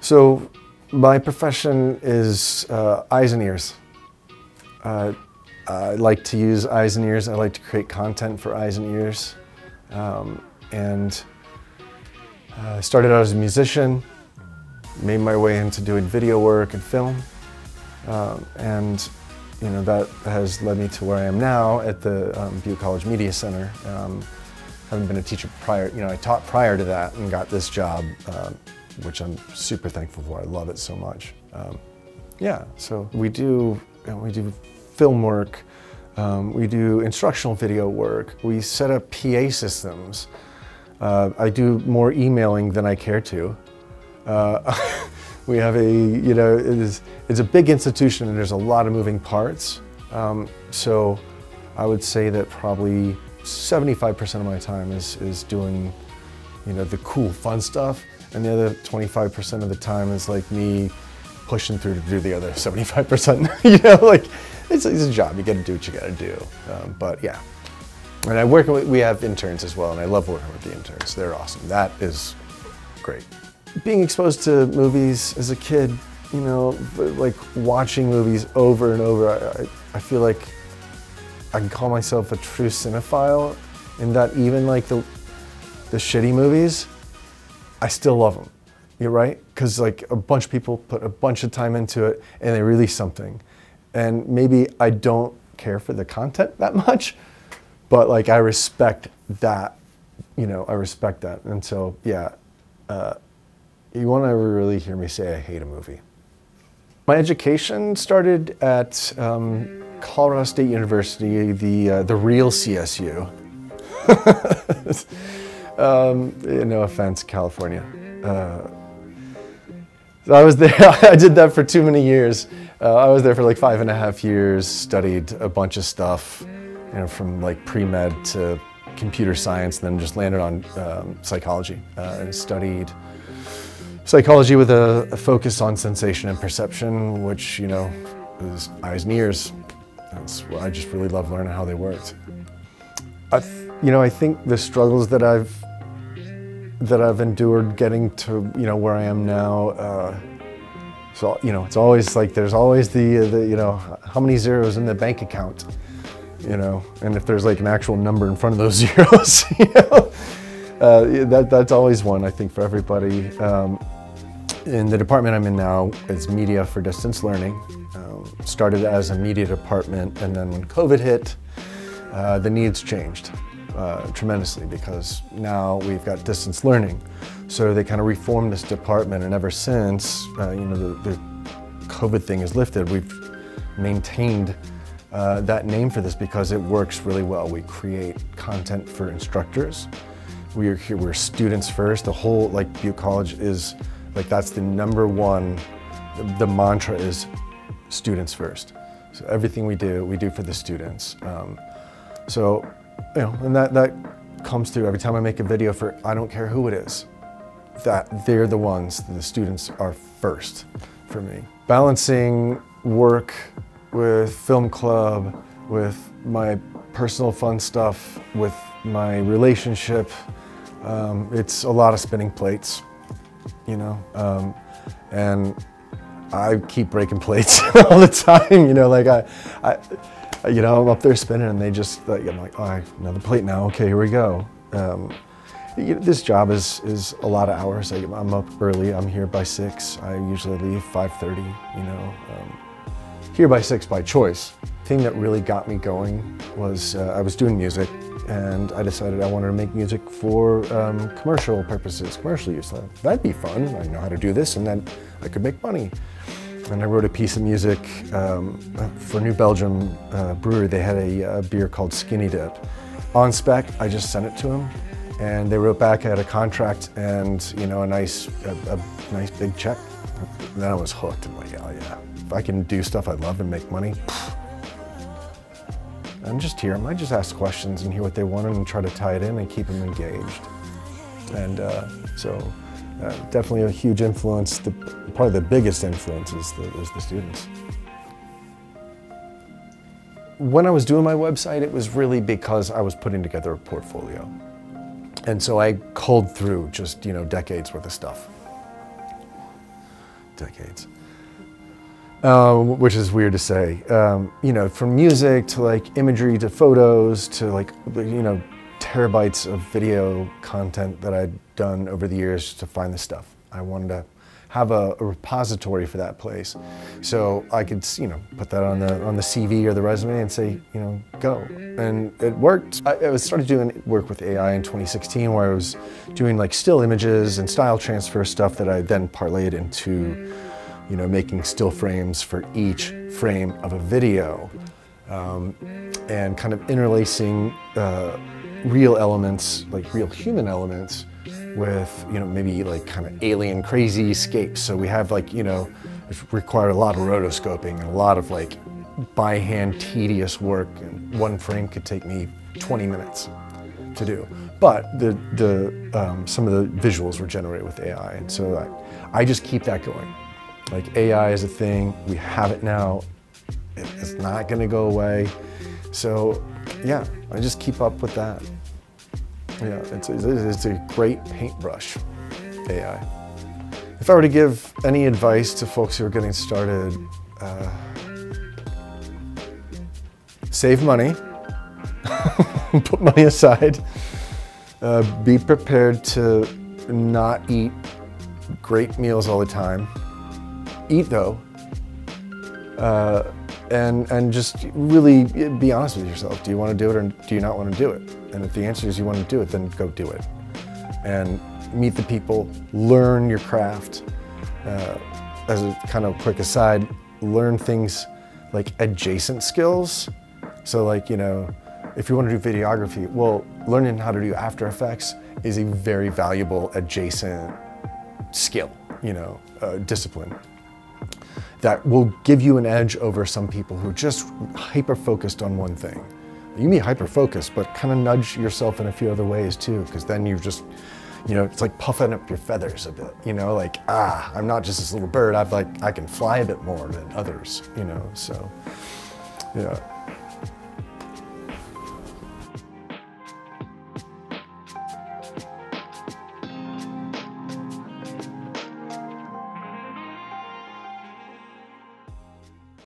So my profession is eyes and ears. I like to use eyes and ears. I like to create content for eyes and ears. I started out as a musician, made my way into doing video work and film. You know, that has led me to where I am now at the Butte College Media Center. Having been a teacher prior, you know, I taught prior to that and got this job, which I'm super thankful for. I love it so much. Yeah, so we do film work, we do instructional video work, we set up PA systems. I do more emailing than I care to. We have you know, it's a big institution and there's a lot of moving parts. So I would say that probably 75% of my time is doing, you know, the cool, fun stuff. And the other 25% of the time is like me pushing through to do the other 75%. You know, like it's a job. You got to do what you got to do. But yeah. And we have interns as well, and I love working with the interns. They're awesome. That is great. Being exposed to movies as a kid, you know, like watching movies over and over, I feel like I can call myself a true cinephile in that even like the shitty movies, I still love them. You're right? Because like a bunch of people put a bunch of time into it and they release something. And maybe I don't care for the content that much, but like I respect that, you know, I respect that. And so, yeah. You won't ever really hear me say I hate a movie. My education started at Colorado State University, the real CSU. No offense, California. So I was there, I did that for too many years. I was there for like 5.5 years, studied a bunch of stuff, you know, from like pre-med to computer science, then just landed on psychology and studied psychology with a focus on sensation and perception, which, you know, is eyes and ears. That's what I just really love learning how they worked. You know, I think the struggles that I've endured getting to, you know, where I am now, so, you know, it's always like, there's always the you know, how many zeros in the bank account, you know, and if there's like an actual number in front of those zeros, you know, that's always one, I think, for everybody. In the department I'm in now, it's media for distance learning. Started as a media department, and then when COVID hit, the needs changed tremendously because now we've got distance learning. So they kind of reformed this department, and ever since, you know, the COVID thing is lifted, we've maintained that name for this because it works really well. We create content for instructors. We're students first. The whole, like, Butte College is, like, that's the #1, the mantra is students first. So everything we do for the students. So, you know, and that comes through every time I make a video for, I don't care who it is, that they're the ones, the students are first for me. Balancing work with film club, with my personal fun stuff, with my relationship, it's a lot of spinning plates, you know, and I keep breaking plates all the time, you know, like you know, I'm up there spinning and they just, like, I'm like, oh, another plate now, okay, here we go. This job is a lot of hours. I'm up early, I'm here by 6. I usually leave 5:30, you know. Here by 6 by choice. The thing that really got me going was I was doing music, and I decided I wanted to make music for commercial purposes, commercial use. That'd be fun. I know how to do this, and then I could make money. And I wrote a piece of music for New Belgium brewery. They had a beer called Skinny Dip. On spec, I just sent it to them, and they wrote back. I had a contract and, you know, a nice big check. And then I was hooked. I'm like, oh yeah, if I can do stuff I love and make money, I'm just here. I might just ask questions and hear what they wanted and try to tie it in and keep them engaged. And definitely a huge influence. Probably the biggest influence is the students. When I was doing my website, it was really because I was putting together a portfolio. And so I culled through just, you know, decades worth of stuff. decades. Which is weird to say. You know, from music to like imagery to photos to like, you know, terabytes of video content that I'd done over the years to find this stuff. I wanted to have a repository for that place, so I could, you know, put that on the CV or the resume and say, you know, go. And it worked. I started doing work with AI in 2016, where I was doing like still images and style transfer stuff that I then parlayed into, you know, making still frames for each frame of a video, and kind of interlacing real elements, like real human elements, with, you know, maybe like kind of alien crazy escapes. So we have like, you know, it required a lot of rotoscoping and a lot of like by hand tedious work, and one frame could take me 20 minutes to do. But some of the visuals were generated with AI, and so I just keep that going. Like, AI is a thing, we have it now, it's not gonna go away. So yeah, I just keep up with that. Yeah, it's a great paintbrush, AI. If I were to give any advice to folks who are getting started, save money, put money aside, be prepared to not eat great meals all the time. Eat though, and just really be honest with yourself. Do you want to do it or do you not want to do it? And if the answer is you want to do it, then go do it. And meet the people, learn your craft. As a kind of quick aside, learn things like adjacent skills. So like, you know, if you want to do videography, well, learning how to do After Effects is a very valuable adjacent skill, you know, discipline that will give you an edge over some people who are just hyper-focused on one thing. You can be hyper-focused, but kind of nudge yourself in a few other ways too, because then you're just, you know, it's like puffing up your feathers a bit, you know, like, I'm not just this little bird, I can fly a bit more than others, you know, so, yeah.